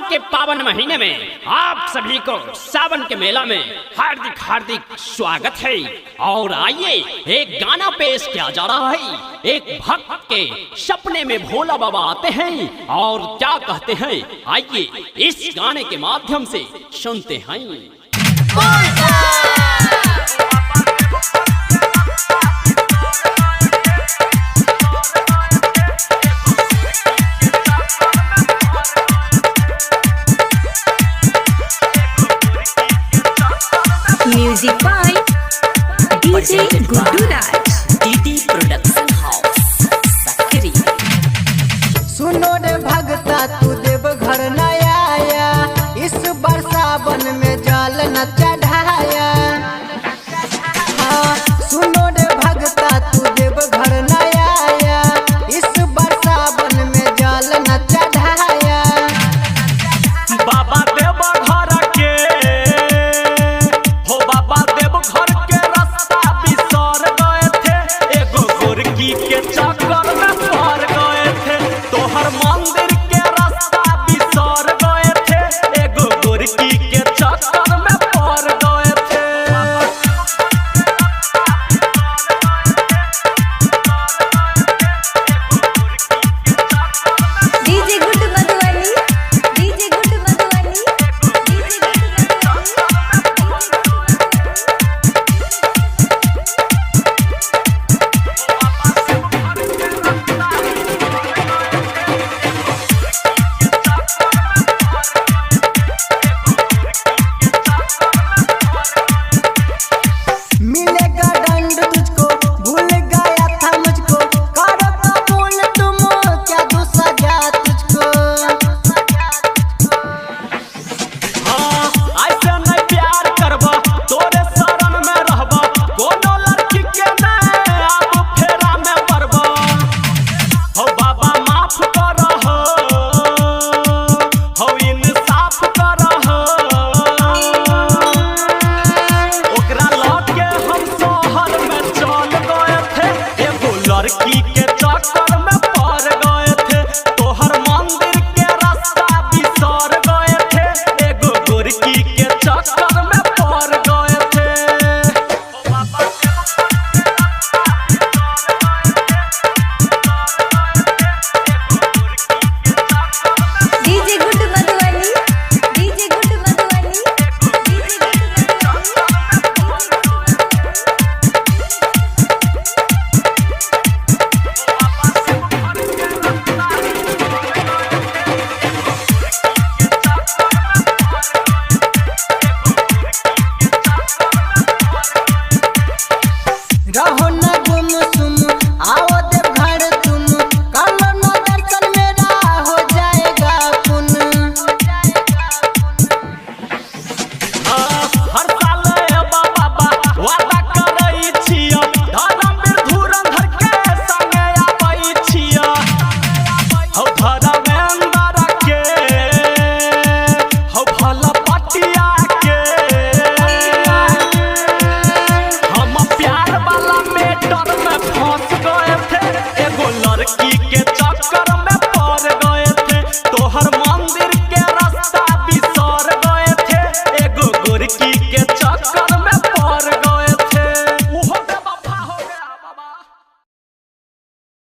के पावन महीने में आप सभी को सावन के मेला में हार्दिक हार्दिक स्वागत है। और आइए एक गाना पेश किया जा रहा है। एक भक्त के सपने में भोला बाबा आते हैं और क्या कहते हैं, आइए इस गाने के माध्यम से सुनते हैं। Music by DJ Guddu Raj, DD Production House, Sakri। सुनो रे भगता तू देव घर न आया, इस बार सावन में जल न चढ़ाया। हाँ, सुनो रे भगता तू देव घर न आया, इस बार सावन में जल न चढ़ाया। बाबा देव घर के हो, बाबा देव घर के रास्ता बिसर गए थे, एगो गोरकी के चक्कर में पड़ गए थे। तोहर मंदिर के रास्ता बिसर गए थे, एगो गोरकी के चक्कर में पड़ गए थे। DJ Guddu Madhubani, DJ Guddu Madhubani, DJ Guddu मिलेगा दंड तुझको, भूल गया था मुझको, करो कबूल तुम, क्या दो सजा तुझको। हाँ, ऐसे नहीं प्यार करबा, तोरे शरण में रहबा, कोनो लड़की के नहीं अब फेरा में पड़बा। हो बाबा माफ करहो, हो इंसाफ करहो, ओकरा लौट के हम शहर में चल गए थे, एगो लड़की के चक्कर में पड़ गए थे। तोहर मंदिर के रास्ता बिसर गए थे, एगो गोरकी के चक्कर में पड़ गए थे। DJ Guddu Madhubani, DJ Guddu Madhubani, DJ Guddu रहो न गुमसुम, आओ देव घर तुम, कर लो न दर्शन मेरा हो जाएगा पुण्य। हर साल एबा बाबा वादा करै छियै, धर्मवीर धुरंधर के संगे आबै छियै। हौ धर्मेंद्र के, हौ भलपटिया के, हम प्यार वाला मैटर में फंस गए थे, एगो लड़की के